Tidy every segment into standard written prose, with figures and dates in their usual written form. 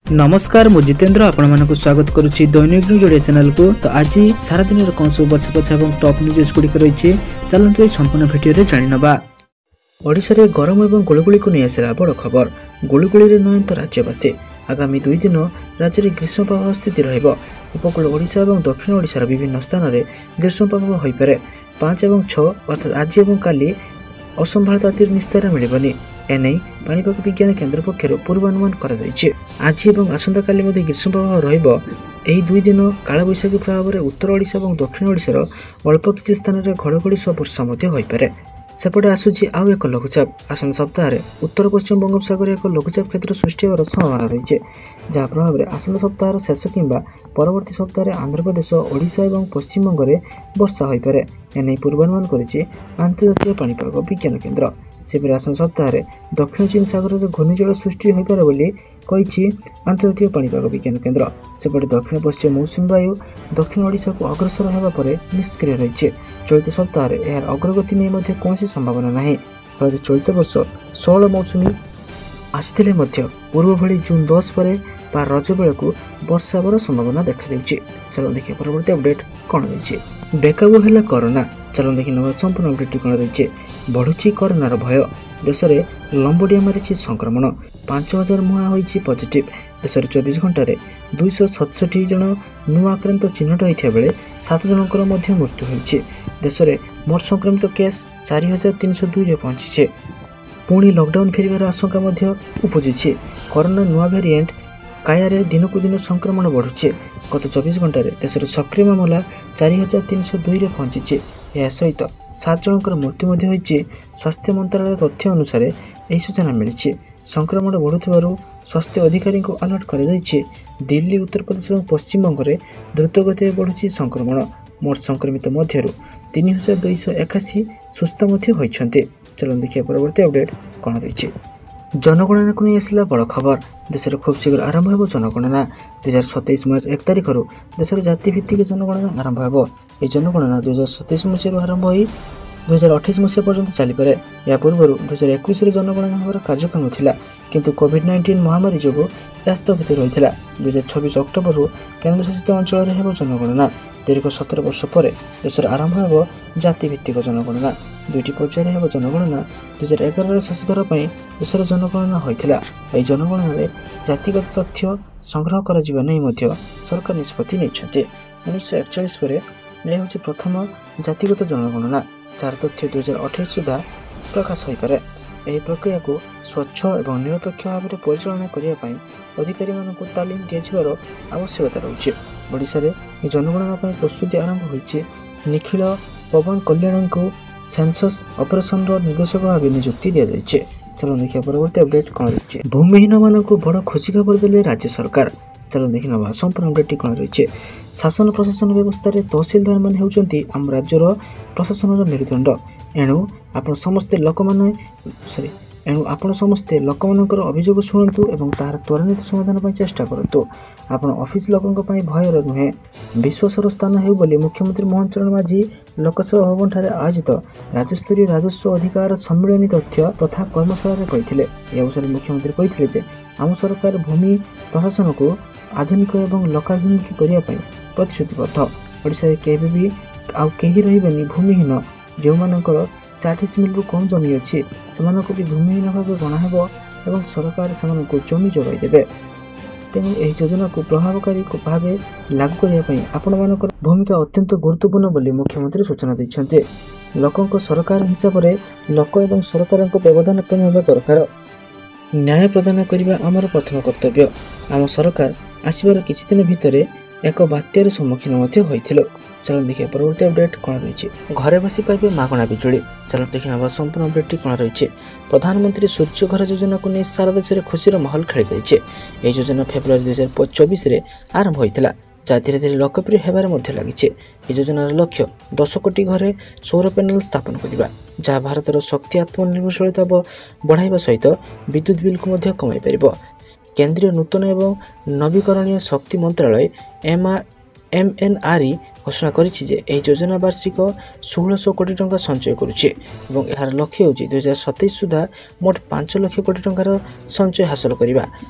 नमस्कार मु जितेंद्र आपण मानक स्वागत करुच्ची दैनिक न्यूज ओडिया चैनल को। तो आज सारा दिन कौन सब बछा बछा और टॉप न्यूज गुड़िक रही चलते ये संपूर्ण भिडियो जाणवा। ओडिशा रे गरम और गुलुगुली को नहीं आसला बड़ खबर। गुलुगुली नयंत राज्यवासी आगामी 2 दिन राज्य में ग्रीष्म प्रभाव स्थिति रहिबो। उपकूल ओडिशा और दक्षिण ओडिशार विभिन्न स्थान में ग्रीष्म प्रभाव हो पारे। 5 और 6 अर्थात आज और काली असंभावित अतिर निस्तार मिलबनी एने पाणीपाग विज्ञान केन्द्र पक्षर पूर्वानुमान करा जायछि। आज और आसंता काली मध्ये ग्रीष्म प्रभाव रहिबो। एही 2 दिन कालबैशाखी प्रभाव में उत्तर ओडिशा और दक्षिण ओडिशार अल्प किछि स्थान में घड़घड़ी सह वर्षा मध्ये होई पारे। सेपटे आसुची आउ एक लघुचाप। आसंता सप्ताह उत्तर पश्चिम बंगोपसागर एक लघुचाप क्षेत्र सृष्टि होवार संभावना रही, जहाँ प्रभाव में आसंता सप्ताह शेष किंबा परवर्ती सप्ताह आंध्र प्रदेश ओडिशा और पश्चिम बंग में वर्षा हो पारे। एने पूर्वानुमान करिछि आंतर्जातीय पाणीपाग विज्ञान केन्द्र। सेपरि आसंता सप्ताह दक्षिण चीन सागर में घूर्णिझड़ सृष्टि हो पारे बोली कहिछि आंतर्जातीय पाणीपाग विज्ञान केन्द्र। सेपटे दक्षिण पश्चिम मौसुमी वायु दक्षिण ओडिशा को अग्रसर होगा पर निष्क्रिय रही। चलित सप्ताह यार अग्रगति नहीं कौन संभावना नहीं। फल चलित वर्ष 16 मौसुमी आसी पूर्व भली जून 10 पर रज बेलू वर्षा होवर संभावना देखा। चलो देखिए परवर्ती अपडेट कौन रही। बेकाबू है कोरोना। चलो देखिए नवा संपूर्ण अपडेट कौन रही। बढ़ुची कोरोनार भय। देश में लंबडिया मारी संक्रमण। 5000 मुआ होती पॉजिटिव। देश में 24 घंटे 267 जन नुआ आक्रांत चिन्हट होता बेले 7 जनकर मृत्यु होती। देश में मोट संक्रमित केस 4302 पहुंची। पुणी लॉकडाउन फेरिवार आशंका उपजुची। कोरोना नुआ वेरिएंट कायारे दिनकू दिन संक्रमण बढ़ुचे। गत 24 घंटे देश में सक्रिय मामला 4302 पहुंची। यह सहित 7 जनकर मृत्यु होती। स्वास्थ्य मंत्रालय तथ्य अनुसार यह सूचना मिली। संक्रमण बढ़ुथिबारु स्वास्थ्य अधिकारी को अलर्ट कर दिल्ली, उत्तर प्रदेश और पश्चिम बंग में द्रुतगति बढ़ुची संक्रमण। मोट संक्रमित मध्य 3281 सुस्थ होती। चलो देखिए परवर्ती अपडेट कौन रही। जनगणना को नहीं आसला बड़ खबर। देश में खूब शीघ्र आरंभ हो जनगणना। 2027 मार्च 1 तारिख देश में जातिभित्तिक जनगणना आरंभ हो। यह जनगणना 2027 मसीह आरंभ हो 2028 मसीहा पर्यंत चलीपे। या पूर्व 2021 जनगणना होवर कार्यक्रम थिला, किंतु कोविड-19 महामारी जो यह स्थगित रही। 2026 अक्टोबर केन्द्रशासित अंचल में जनगणना। दीर्घ 17 वर्ष पर देश आरंभ हो जातिभित्तिक जनगणना। 2टी पर्यायर हो जनगणना। 2011 शेष थर पर देशर जनगणना होता। यह जनगणना जातिगत तथ्य संग्रह कर सरकार निष्पत्ति नहीं। 1941 पर यह हूँ प्रथम जातिगत जनगणना, जार तथ्य 2028 सुधा प्रकाश हो पारे। यह प्रक्रिया को स्वच्छ और निरपेक्ष भाव में परिचालना करने अधिकारी को तालीम दिखार आवश्यकता रही। ओडिशा रे जनगणना प्रस्तुति आरंभ होती। निखिल पवन कल्याण को सेंसस ऑपरेशन निर्देशक भाव नियुक्ति दी जाए। चलो देखिए परवर्ती अपडेट कौन रही। भूमिहीन मान को बड़ खुशी खबर देले राज्य सरकार। चलो देखिए नवा संपूर्ण अपडेट कौन रही। शासन प्रशासन व्यवस्था तहसिलदार मान होउचंती आम राज्यर प्रशासन मेरुदंड। एणु आपण समस्ते लोक मानकर अभियोग शुणु और तार त्वरान्वित समाधान पर चेष्टा करूँ। आपण ऑफिस लोकों भयर नुहे विश्वासर स्थान हो बोली मुख्यमंत्री मोहन चरण माझी लोकसभा भवन ठारे आयोजित राज्यस्तरीय राजस्व अधिकार सम्मेलन तथ्य तथा कर्मशाला कहते। यह अवसर में मुख्यमंत्री कहते आम सरकार भूमि प्रशासन को आधुनिक और लोकाभिमुखी करने प्रतिश्रुतिबद्ध। ओडिशा केबे भी आउ केही रहिबेनी भूमिहीन। जो मानकर 40 मिलू कम जमी अच्छी से भी भूमिहीन भाव गणाब और सरकार से जमी जोगाई देवे। तेणु यह योजना को प्रभावकारी भाव लागू करने आपण मान भूमिका अत्यंत गुरुत्वपूर्ण बोली मुख्यमंत्री सूचना देते। लोकों सरकार हिसाब से लोक और सरकार व्यवधान कम होगा दरकार। न्याय प्रदान करने आमर प्रथम कर्तव्य। आम सरकार आसबार किछि दिन भितर एक बात्यार सम्मुखीन होइथिलो। चलो देखिए परवर्ती अपडेट कौन रही। घरे बसी पाइबे मागणा बिजुली। चलो देखिए अब संपूर्ण अपडेट कौन रही। प्रधानमंत्री सूर्य घर योजना को नहीं सारा देश में खुशीर माहौल खेली जाइए। यह योजना फेब्रुआरी 2024 में आरंभ होता, जहाँ धीरे धीरे लोकप्रिय होबार लगी। यह योजनार लक्ष्य 10 कोटी घरे सौर पैनल स्थापन करने, जहाँ भारतर शक्ति आत्मनिर्भरशीलता बढ़ाइबा सहित विद्युत बिल को कमाई पार। केंद्रीय नूतन एवं नवीकरणीय शक्ति मंत्रालय MNRE ଘୋଷଣା କରିଛି ଯେ ଏହି ଯୋଜନା ବାର୍ଷିକ 1600 କୋଟି ଟଙ୍କା ସଞ୍ଚୟ କରୁଛି ଏବଂ ଏହାର ଲକ୍ଷ୍ୟ ହେଉଛି 2027 ସୁଦ୍ଧା ମୋଟ 5 ଲକ୍ଷ କୋଟି ଟଙ୍କାର ସଞ୍ଚୟ ହାସଲ କରିବା।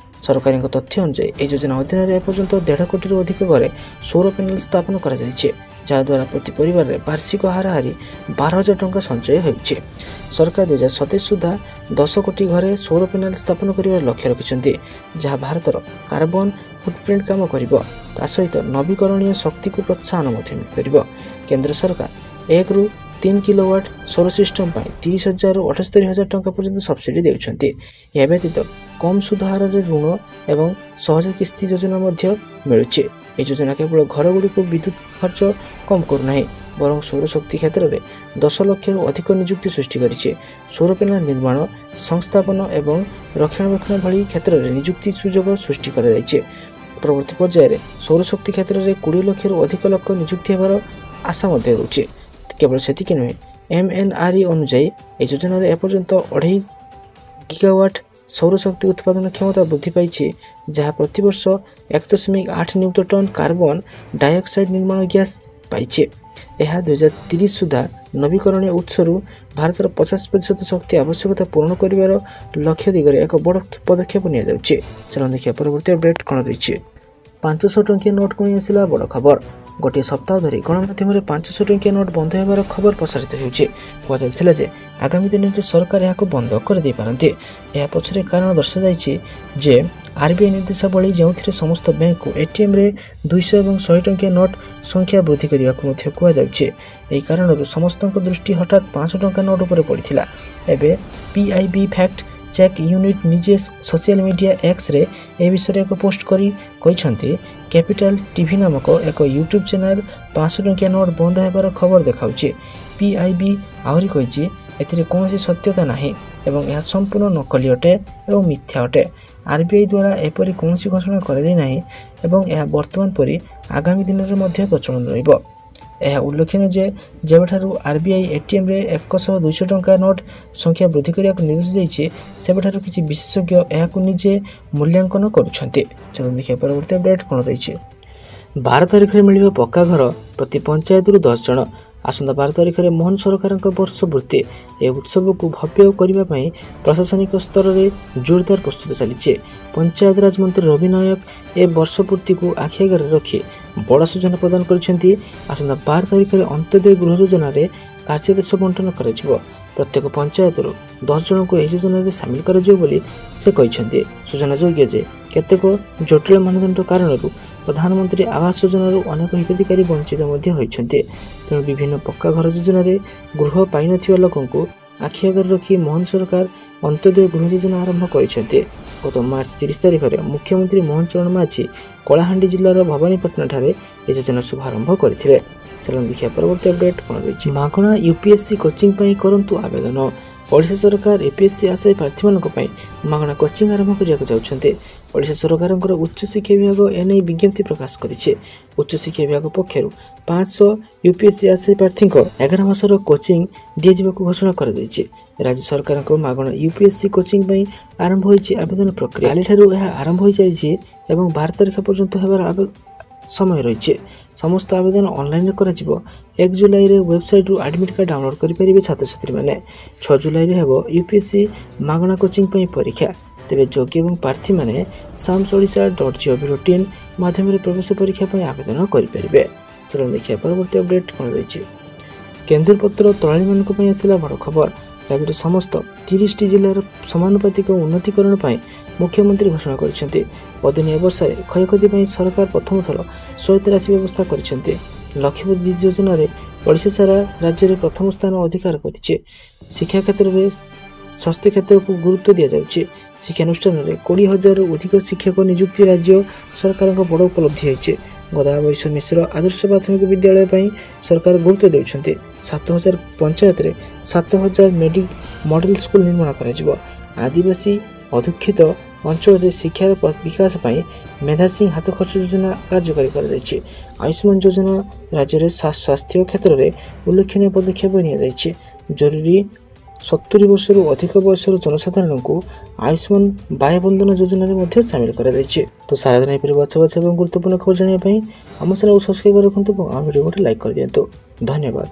ସରକାରଙ୍କ ତଥ୍ୟ ଅନୁଯାୟୀ ଏହି ଯୋଜନା ଅଧୀନରେ ଏପର୍ଯ୍ୟନ୍ତ 1.5 କୋଟିରୁ ଅଧିକ ଘରେ ସୌର ପ୍ୟାନେଲ ସ୍ଥାପନ କରାଯାଇଛି, ଯାହାଦ୍ୱାରା ପ୍ରତି ପରିବାରରେ ବାର୍ଷିକ ହାରାହାରି 12,000 ଟଙ୍କା ସଞ୍ଚୟ ହେଉଛି। ସରକାର 2027 ସୁଦ୍ଧା 10 କୋଟି ଘରେ ସୌର ପ୍ୟାନେଲ ସ୍ଥାପନ କରିବାର ଲକ୍ଷ୍ୟ ରଖିଛନ୍ତି, ଯାହା ଭାରତର କାର୍ବନ ଫୁଟପ୍ରିଣ୍ଟ କାମ କରିବ। ତା ସହିତ ନବୀକରଣୀୟ ଶକ୍ତିକୁ ପ୍ରୋତ୍ସାହନ ମଧ୍ୟ ମିଳିପାରିବ। କେନ୍ଦ୍ର ସରକାର 1ରୁ 3 କିଲୋୱାଟ ସୌର ସିଷ୍ଟମ ପାଇଁ 30,000ରୁ 78,000 ଟଙ୍କା ପର୍ଯ୍ୟନ୍ତ ସବସିଡି ଦେଉଛନ୍ତି। ଏହା ବ୍ୟତୀତ କମ୍ ସୁଧ ହାରରେ ଋଣ ଏବଂ ସହଜ କିସ୍ତି ଯୋଜନା ମଧ୍ୟ ମିଳୁଛି। ଏହି ଯୋଜନା କେବଳ ଘରଗୁଡ଼ିକୁ ବିଦ୍ୟୁତ୍ ଖର୍ଚ୍ଚ କମ୍ କରୁନାହିଁ, ବରଂ ସୌରଶକ୍ତି କ୍ଷେତ୍ରରେ 10 ଲକ୍ଷରୁ ଅଧିକ ନିଯୁକ୍ତି ସୃଷ୍ଟି କରିଛି। ସୌର ପ୍ୟାନେଲ ନିର୍ମାଣ, ସଂସ୍ଥାପନ ଏବଂ ରକ୍ଷଣାବେକ୍ଷଣ ଭଳି କ୍ଷେତ୍ରରେ ନିଯୁକ୍ତି ସୁଯୋଗ ସୃଷ୍ଟି କରାଯାଇଛି। ପରବର୍ତ୍ତୀ ପର୍ଯ୍ୟାୟରେ ସୌରଶକ୍ତି କ୍ଷେତ୍ରରେ 20 ଲକ୍ଷରୁ ଅଧିକ ଲୋକ ନିଯୁକ୍ତି ହେବାର ଆଶା ମଧ୍ୟ ରହୁଛି। କେବଳ ସେତିକି ନୁହେଁ, MNRE ଅନୁଯାୟୀ ଏହି ଯୋଜନାରେ ଏପର୍ଯ୍ୟନ୍ତ 2.5 ଗିଗାୱାଟ ସୌରଶକ୍ତି ଉତ୍ପାଦନ କ୍ଷମତା ବୃଦ୍ଧି ପାଇଛି, ଯାହା ପ୍ରତିବର୍ଷ 1.8 ନିୟୁତ ଟନ୍ କାର୍ବନ ଡାଇଅକ୍ସାଇଡ୍ ନିର୍ମାଣ ଗ୍ୟାସ୍ ପାଇଛି। ଏହା 2030 ସୁଦ୍ଧା ନବୀକରଣୀୟ ଉତ୍ସରୁ ଭାରତର 50% ଶକ୍ତି ଆବଶ୍ୟକତା ପୂରଣ କରିବାର ଲକ୍ଷ୍ୟ ଦିଗରେ ଏକ ବଡ଼ ପଦକ୍ଷେପ ନିଆଯାଉଛି। ଚାଲନ୍ତୁ ଦେଖିବା ପରବର୍ତ୍ତୀ ଅପଡେଟ୍ କ'ଣ ରହିଛି। 500 ଟଙ୍କିଆ ନୋଟ୍ ପୁଣି ଆସିଲା ବଡ଼ ଖବର। ଗୋଟିଏ ସପ୍ତାହ ଧରି ଗଣମାଧ୍ୟମରେ 500 ଟଙ୍କିଆ ନୋଟ୍ ବନ୍ଦ ହେବାର ଖବର ପ୍ରସାରିତ ହେଉଛି। କୁହାଯାଇଥିଲା ଯେ ଆଗାମୀ ଦିନରେ ସରକାର ଏହାକୁ ବନ୍ଦ କରିଦେଇପାରନ୍ତି। ଏହା ପଛରେ କାରଣ ଦର୍ଶାଯାଇଛି ଯେ RBI ନିର୍ଦ୍ଦେଶାବଳୀ, ଯେଉଁଥିରେ ସମସ୍ତ ବ୍ୟାଙ୍କକୁ ATMରେ 200 ଏବଂ 100 ଟଙ୍କିଆ ନୋଟ୍ ସଂଖ୍ୟା ବୃଦ୍ଧି କରିବାକୁ ମଧ୍ୟ କୁହାଯାଉଛି। ଏହି କାରଣରୁ ସମସ୍ତଙ୍କ ଦୃଷ୍ଟି ହଠାତ୍ 500 ଟଙ୍କା ନୋଟ୍ ଉପରେ ପଡ଼ିଥିଲା। ଏବେ PIB ଫ୍ୟାକ୍ଟ ଚେକ୍ ୟୁନିଟ୍ ନିଜେ ସୋସିଆଲ ମିଡ଼ିଆ Xରେ ଏ ବିଷୟରେ ଏକ ପୋଷ୍ଟ କରି କହିଛନ୍ତି, କ୍ୟାପିଟାଲ ଟିଭି ନାମକ ଏକ ୟୁଟ୍ୟୁବ୍ ଚ୍ୟାନେଲ 500 ଟଙ୍କିଆ ନୋଟ୍ ବନ୍ଦ ହେବାର ଖବର ଦେଖାଉଛି। PIB ଆହୁରି କହିଛି, ଏଥିରେ କୌଣସି ସତ୍ୟତା ନାହିଁ ଏବଂ ଏହା ସମ୍ପୂର୍ଣ୍ଣ ନକଲି ଅଟେ ଏବଂ ମିଥ୍ୟା ଅଟେ। RBI ଦ୍ୱାରା ଏପରି କୌଣସି ଘୋଷଣା କରାଯାଇ ନାହିଁ ଏବଂ ଏହା ବର୍ତ୍ତମାନ ପରି ଆଗାମୀ ଦିନରେ ମଧ୍ୟ ପ୍ରଚଳନ ରହିବ। ଏହା ଉଲ୍ଲେଖନୀୟ ଯେ ଯେବେଠାରୁ RBI ATMରେ 100-200 ଟଙ୍କା ନୋଟ୍ ସଂଖ୍ୟା ବୃଦ୍ଧି କରିବାକୁ ନିର୍ଦ୍ଦେଶ ଦେଇଛି, ସେବେଠାରୁ କିଛି ବିଶେଷଜ୍ଞ ଏହାକୁ ନିଜେ ମୂଲ୍ୟାଙ୍କନ କରୁଛନ୍ତି। ଚାଲନ୍ତୁ ଦେଖିବା ପରବର୍ତ୍ତୀ ଅପଡେଟ୍ କ'ଣ ରହିଛି। 12 ତାରିଖରେ ମିଳିବ ପକ୍କା ଘର ପ୍ରତି ପଞ୍ଚାୟତରୁ 10 ଜଣ। ଆସନ୍ତା 12 ତାରିଖରେ ମୋହନ ସରକାରଙ୍କ ବର୍ଷପୂର୍ତ୍ତି। ଏହି ଉତ୍ସବକୁ ଭବ୍ୟ କରିବା ପାଇଁ ପ୍ରଶାସନିକ ସ୍ତରରେ ଜୋରଦାର ପ୍ରସ୍ତୁତି ଚାଲିଛି। ପଞ୍ଚାୟତରାଜ ମନ୍ତ୍ରୀ ରବି ନାୟକ ଏ ବର୍ଷପୂର୍ତ୍ତିକୁ ଆଖି ଆଗରେ ରଖି ବଡ଼ ସୂଚନା ପ୍ରଦାନ କରିଛନ୍ତି। ଆସନ୍ତା 12 ତାରିଖରେ ଅନ୍ତୋଦୟ ଗୃହ ଯୋଜନାରେ କାର୍ଯ୍ୟାଦେଶ ବଣ୍ଟନ କରାଯିବ। ପ୍ରତ୍ୟେକ ପଞ୍ଚାୟତରୁ 10 ଜଣଙ୍କୁ ଏହି ଯୋଜନାରେ ସାମିଲ କରାଯିବ ବୋଲି ସେ କହିଛନ୍ତି। ସୂଚନାଯୋଗ୍ୟ ଯେ କେତେକ ଜଟିଳ ମାନଦଣ୍ଡ କାରଣରୁ ପ୍ରଧାନମନ୍ତ୍ରୀ ଆବାସ ଯୋଜନାରୁ ଅନେକ ହିତାଧିକାରୀ ବଞ୍ଚିତ ମଧ୍ୟ ହୋଇଛନ୍ତି। ତେଣୁ ବିଭିନ୍ନ ପକ୍କା ଘର ଯୋଜନାରେ ଗୃହ ପାଇନଥିବା ଲୋକଙ୍କୁ ଆଖି ଆଗରେ ରଖି ମୋହନ ସରକାର ଅନ୍ତୋଦୟ ଗୃହ ଯୋଜନା ଆରମ୍ଭ କରିଛନ୍ତି। ଗତ ମାର୍ଚ୍ଚ 30 ତାରିଖରେ ମୁଖ୍ୟମନ୍ତ୍ରୀ ମୋହନ ଚରଣ ମାଝୀ କଳାହାଣ୍ଡି ଜିଲ୍ଲାର ଭବାନୀପାଟଣାଠାରେ ଏହି ଯୋଜନା ଶୁଭାରମ୍ଭ କରିଥିଲେ। ଚାଲନ୍ତୁ ଦେଖିବା ପରବର୍ତ୍ତୀ ଅପଡେଟ୍ କ'ଣ ରହିଛି। ମାଗଣା UPSC କୋଚିଂ ପାଇଁ କରନ୍ତୁ ଆବେଦନ। ଓଡ଼ିଶା ସରକାର APSC ଆଶାୟୀ ପ୍ରାର୍ଥୀମାନଙ୍କ ପାଇଁ ମାଗଣା କୋଚିଂ ଆରମ୍ଭ କରିବାକୁ ଯାଉଛନ୍ତି। ଓଡ଼ିଶା ସରକାରଙ୍କର ଉଚ୍ଚଶିକ୍ଷା ବିଭାଗ ଏନେଇ ବିଜ୍ଞପ୍ତି ପ୍ରକାଶ କରିଛି। ଉଚ୍ଚଶିକ୍ଷା ବିଭାଗ ପକ୍ଷରୁ 500 UPSC ଆଶାୟୀ ପ୍ରାର୍ଥୀଙ୍କ 11 ମାସର କୋଚିଂ ଦିଆଯିବାକୁ ଘୋଷଣା କରାଯାଇଛି। ରାଜ୍ୟ ସରକାରଙ୍କ ମାଗଣା UPSC କୋଚିଂ ପାଇଁ ଆରମ୍ଭ ହୋଇଛି ଆବେଦନ ପ୍ରକ୍ରିୟା। କାଲିଠାରୁ ଏହା ଆରମ୍ଭ ହୋଇଯାଇଛି ଏବଂ 12 ତାରିଖ ପର୍ଯ୍ୟନ୍ତ ହେବାର ସମୟ ରହିଛି। ସମସ୍ତ ଆବେଦନ ଅନଲାଇନରେ କରାଯିବ। 1 ଜୁଲାଇରେ ୱେବସାଇଟରୁ ଆଡମିଟ୍ କାର୍ଡ ଡାଉନଲୋଡ୍ କରିପାରିବେ ଛାତ୍ରଛାତ୍ରୀମାନେ। 6 ଜୁଲାଇରେ ହେବ UPSC ମାଗଣା କୋଚିଂ ପାଇଁ ପରୀକ୍ଷା। ତେବେ ଯୋଗ୍ୟ ଏବଂ ପ୍ରାର୍ଥୀମାନେ samsodisha.gov.in ମାଧ୍ୟମରେ ପ୍ରବେଶ ପରୀକ୍ଷା ପାଇଁ ଆବେଦନ କରିପାରିବେ। ଚାଲନ୍ତୁ ଦେଖିବା ପରବର୍ତ୍ତୀ ଅପଡେଟ୍ କ'ଣ ରହିଛି। କେନ୍ଦୁପତ୍ର ତଳାଳିମାନଙ୍କ ପାଇଁ ଆସିଲା ବଡ଼ ଖବର। ରାଜ୍ୟର ସମସ୍ତ 30ଟି ଜିଲ୍ଲାର ସମାନୁପାତିକ ଉନ୍ନତିକରଣ ପାଇଁ ମୁଖ୍ୟମନ୍ତ୍ରୀ ଘୋଷଣା କରିଛନ୍ତି। ଅଦିନିଆ ବର୍ଷାରେ କ୍ଷୟକ୍ଷତି ପାଇଁ ସରକାର ପ୍ରଥମ ଥର ସହାୟତା ରାଶି ବ୍ୟବସ୍ଥା କରିଛନ୍ତି। ଲକ୍ଷ୍ୟବୋଧି ଯୋଜନାରେ ଓଡ଼ିଶା ସାରା ରାଜ୍ୟରେ ପ୍ରଥମ ସ୍ଥାନ ଅଧିକାର କରିଛି। ଶିକ୍ଷା କ୍ଷେତ୍ରରେ ସ୍ୱାସ୍ଥ୍ୟ କ୍ଷେତ୍ରକୁ ଗୁରୁତ୍ୱ ଦିଆଯାଉଛି। ଶିକ୍ଷାନୁଷ୍ଠାନରେ 20,000ରୁ ଅଧିକ ଶିକ୍ଷକ ନିଯୁକ୍ତି ରାଜ୍ୟ ସରକାରଙ୍କ ବଡ଼ ଉପଲବ୍ଧି ହୋଇଛି। ଗୋଦାବରୀଶ ମିଶ୍ର ଆଦର୍ଶ ପ୍ରାଥମିକ ବିଦ୍ୟାଳୟ ପାଇଁ ସରକାର ଗୁରୁତ୍ୱ ଦେଉଛନ୍ତି। 7,000 ପଞ୍ଚାୟତରେ 7,000 ମଡେଲ ସ୍କୁଲ ନିର୍ମାଣ କରାଯିବ। ଆଦିବାସୀ ଅଧ୍ୟୁଷିତ ଅଞ୍ଚଳରେ ଶିକ୍ଷାର ବିକାଶ ପାଇଁ ମେଧାସିଂ ହାତ ଖର୍ଚ୍ଚ ଯୋଜନା କାର୍ଯ୍ୟକାରୀ କରାଯାଇଛି। ଆୟୁଷ୍ମାନ ଯୋଜନା ରାଜ୍ୟରେ ସ୍ୱାସ୍ଥ୍ୟ କ୍ଷେତ୍ରରେ ଉଲ୍ଲେଖନୀୟ ପଦକ୍ଷେପ ନିଆଯାଇଛି। ଜରୁରୀ 70 ବର୍ଷରୁ ଅଧିକ ବୟସର ଜନସାଧାରଣଙ୍କୁ ଆୟୁଷ୍ମାନ ବାହ୍ୟ ବନ୍ଦନା ଯୋଜନାରେ ମଧ୍ୟ ସାମିଲ କରାଯାଇଛି। ତ ସାରାଦିନ ଏପରି ବଛା ବଛା ଏବଂ ଗୁରୁତ୍ୱପୂର୍ଣ୍ଣ ଖବର ଜାଣିବା ପାଇଁ ଆମ ଚ୍ୟାନେଲକୁ ସବସ୍କ୍ରାଇବ ରଖନ୍ତୁ ଏବଂ ଆମ ଭିଡ଼ିଓକୁ ଲାଇକ୍ କରିଦିଅନ୍ତୁ। ଧନ୍ୟବାଦ।